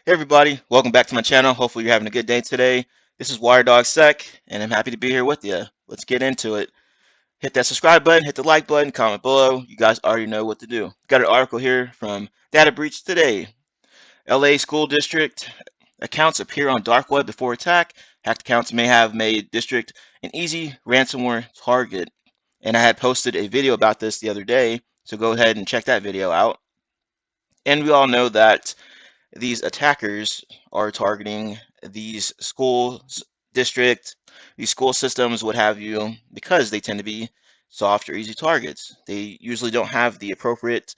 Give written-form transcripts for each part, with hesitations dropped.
Hey everybody, welcome back to my channel. Hopefully you're having a good day today. This is WireDogSec, and I'm happy to be here with you. Let's get into it. Hit that subscribe button, hit the like button, comment below. You guys already know what to do. Got an article here from Data Breach Today. LA School District accounts appear on dark web before attack. Hacked accounts may have made district an easy ransomware target. And I had posted a video about this the other day, so go ahead and check that video out. And we all know that these attackers are targeting these schools, district, these school systems, what have you, because they tend to be soft or easy targets. They usually don't have the appropriate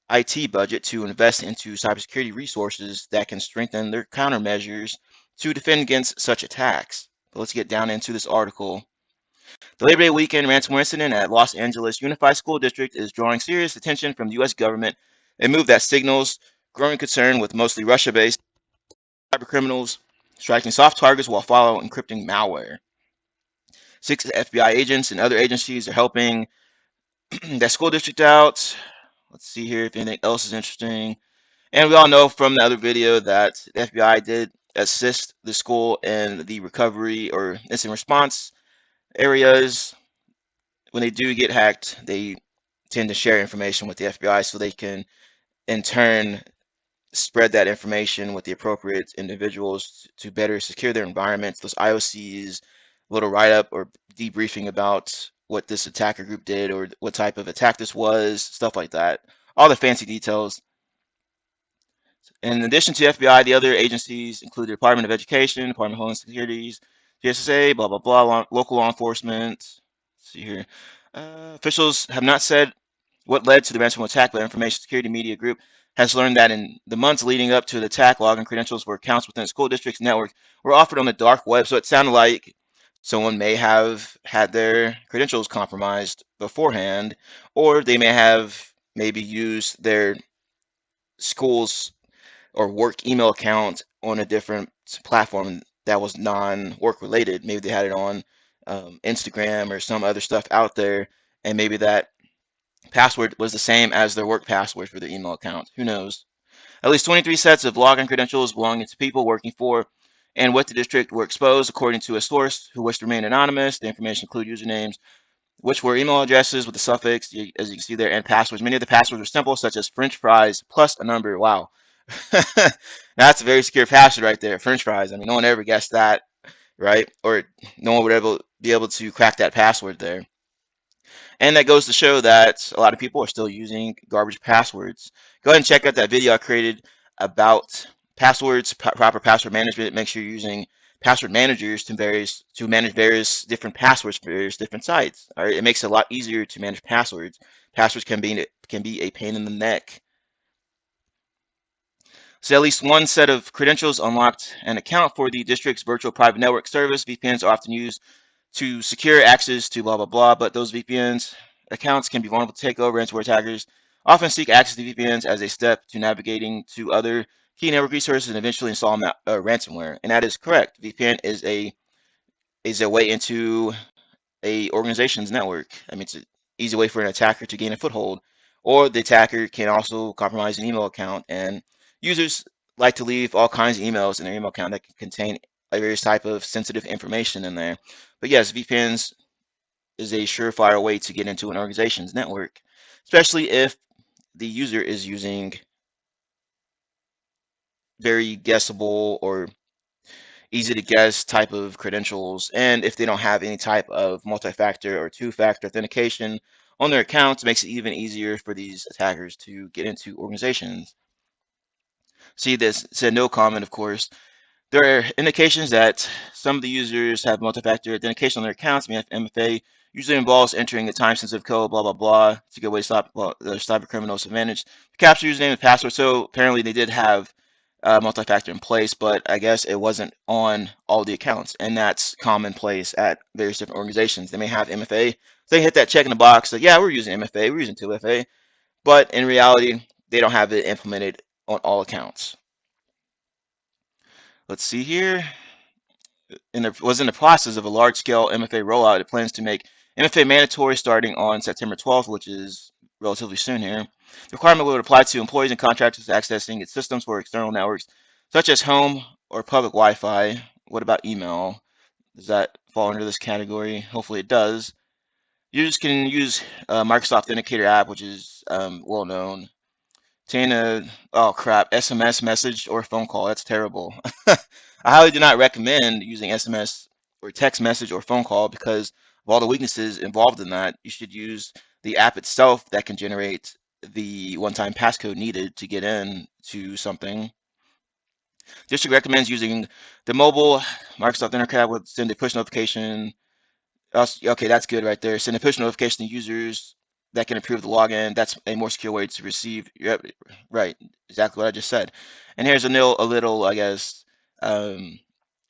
IT budget to invest into cybersecurity resources that can strengthen their countermeasures to defend against such attacks. But let's get down into this article. The Labor Day weekend ransomware incident at Los Angeles Unified School District is drawing serious attention from the U.S. government, a move that signals growing concern with mostly Russia-based cybercriminals striking soft targets while following encrypting malware. 6 FBI agents and other agencies are helping that school district out. Let's see here if anything else is interesting. And we all know from the other video that the FBI did assist the school in the recovery or incident response areas. When they do get hacked, they tend to share information with the FBI so they can in turn spread that information with the appropriate individuals to better secure their environments. Those IOCs, little write-up or debriefing about what this attacker group did or what type of attack this was, stuff like that. All the fancy details. In addition to FBI, the other agencies include the Department of Education, Department of Homeland Security, GSA, blah, blah, blah, local law enforcement. Let's see here. Officials have not said what led to the ransomware attack, but Information Security Media Group has learned that in the months leading up to the attack, login credentials for accounts within the school district's network were offered on the dark web. So it sounded like someone may have had their credentials compromised beforehand, or they may have maybe used their school's or work email account on a different platform that was non-work related. Maybe they had it on Instagram or some other stuff out there, and maybe that password was the same as their work password for their email account. Who knows? At least 23 sets of login credentials belonging to people working for and with the district were exposed, according to a source who wished to remain anonymous. The information include usernames, which were email addresses with the suffix, as you can see there, and passwords. Many of the passwords were simple, such as French fries plus a number. Wow. That's a very secure password right there. French fries. I mean, no one ever guessed that, right? Or no one would be able to crack that password there. And that goes to show that a lot of people are still using garbage passwords. Go ahead and check out that video I created about passwords, proper password management. Make sure you're using password managers to manage various different passwords for various different sites. All right, it makes it a lot easier to manage passwords. Passwords can be a pain in the neck. So at least one set of credentials unlocked an account for the district's virtual private network service. VPNs are often used to secure access to blah, blah, blah, but those VPNs accounts can be vulnerable to takeover. Ransomware attackers often seek access to VPNs as a step to navigating to other key network resources and eventually install ransomware. And that is correct. VPN is a way into a organization's network. I mean, it's an easy way for an attacker to gain a foothold, or the attacker can also compromise an email account. And users like to leave all kinds of emails in their email account that can contain various type of sensitive information in there. But yes, VPNs is a surefire way to get into an organization's network, especially if the user is using very guessable or easy to guess type of credentials, and if they don't have any type of multi-factor or two-factor authentication on their accounts, it makes it even easier for these attackers to get into organizations. See this said no comment, of course. There are indications that some of the users have multi-factor authentication on their accounts. MFA usually involves entering a time-sensitive code, blah, blah, blah. It's a good way to stop the cyber criminals have managed to capture username and password. So apparently they did have multi-factor in place, but I guess it wasn't on all the accounts, and that's commonplace at various different organizations. They may have MFA, so they hit that check in the box, like, yeah, we're using MFA, we're using 2FA, but in reality, they don't have it implemented on all accounts. Let's see here. Was in the process of a large-scale MFA rollout. It plans to make MFA mandatory starting on September 12th, which is relatively soon here. The requirement would apply to employees and contractors accessing its systems for external networks, such as home or public Wi-Fi. What about email? Does that fall under this category? Hopefully it does. Users can use Microsoft Authenticator app, which is well known. Obtain oh crap, SMS message or phone call. That's terrible. I highly do not recommend using SMS or text message or phone call because of all the weaknesses involved in that. You should use the app itself that can generate the one-time passcode needed to get in to something. District recommends using the mobile Microsoft Intercap would send a push notification. Okay, that's good right there. Send a push notification to users that can improve the login. That's a more secure way to receive. Yep, right, exactly what I just said. And here's a little, I guess,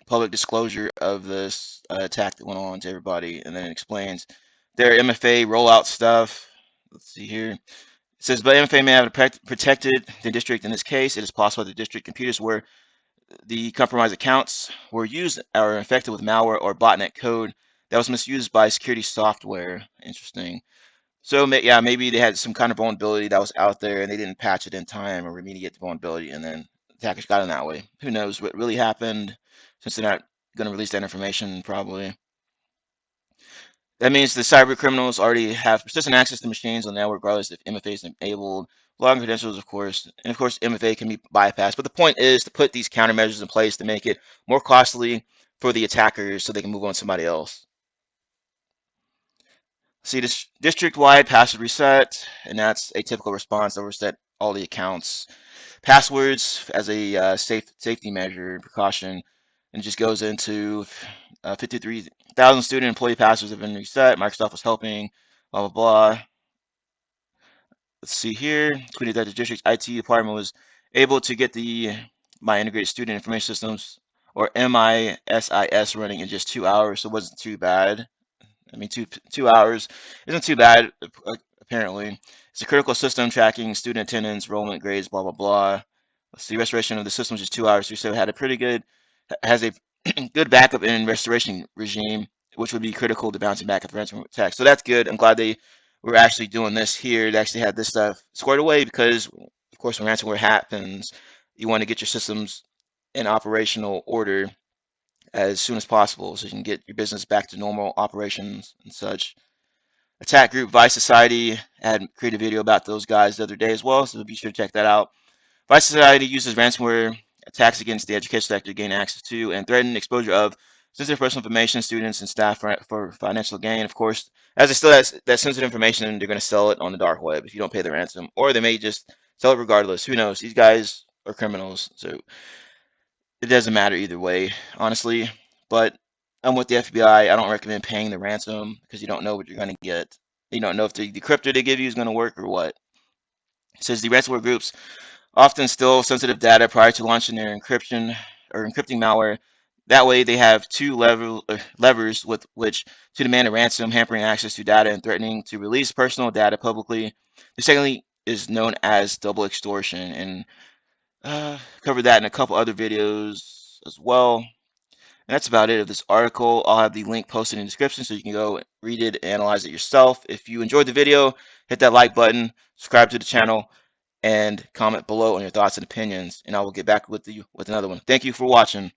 public disclosure of this attack that went on to everybody, and then it explains their MFA rollout stuff. Let's see here. It says, but MFA may have protected the district in this case. It is possible that the district computers were the compromised accounts were used or infected with malware or botnet code that was misused by security software. Interesting. So yeah, maybe they had some kind of vulnerability that was out there and they didn't patch it in time or remediate the vulnerability, and then attackers got in that way. Who knows what really happened, since they're not going to release that information probably. That means the cyber criminals already have persistent access to machines on the network, regardless if MFA is enabled. Login credentials, of course, and of course, MFA can be bypassed. But the point is to put these countermeasures in place to make it more costly for the attackers so they can move on to somebody else. See, this district-wide password reset, and that's a typical response to reset all the accounts. Passwords as a safety measure, precaution, and it just goes into 53,000 student employee passwords have been reset. Microsoft was helping, blah, blah, blah. Let's see here. Tweeted that the district's IT department was able to get the My Integrated Student Information Systems, or MISIS, running in just 2 hours, so it wasn't too bad. I mean, 2 hours isn't too bad, apparently. It's a critical system tracking student attendance, enrollment, grades, blah, blah, blah. Let's see, restoration of the system is just 2 hours. So it had a pretty good, has a good backup and restoration regime, which would be critical to bouncing back at the ransomware attack. So that's good. I'm glad they were actually doing this here. They actually had this stuff squared away because, of course, when ransomware happens, you want to get your systems in operational order as soon as possible so you can get your business back to normal operations and such. Attack group Vice Society had created a video about those guys the other day as well, so be sure to check that out. Vice Society uses ransomware attacks against the education sector to gain access to and threaten exposure of sensitive personal information, students, and staff for financial gain. Of course, as it still has that sensitive information, they're going to sell it on the dark web if you don't pay the ransom, or they may just sell it regardless. Who knows? These guys are criminals, so it doesn't matter either way, honestly. But I'm with the FBI. I don't recommend paying the ransom because you don't know what you're going to get. You don't know if the decryptor they give you is going to work or what. It says the ransomware groups often steal sensitive data prior to launching their encryption or encrypting malware. That way, they have two levers with which to demand a ransom, hampering access to data and threatening to release personal data publicly. The secondly is known as double extortion, and covered that in a couple other videos as well. And that's about it of this article. I'll have the link posted in the description so you can go read it, analyze it yourself. If you enjoyed the video, hit that like button, subscribe to the channel, and comment below on your thoughts and opinions. And I will get back with you with another one. Thank you for watching.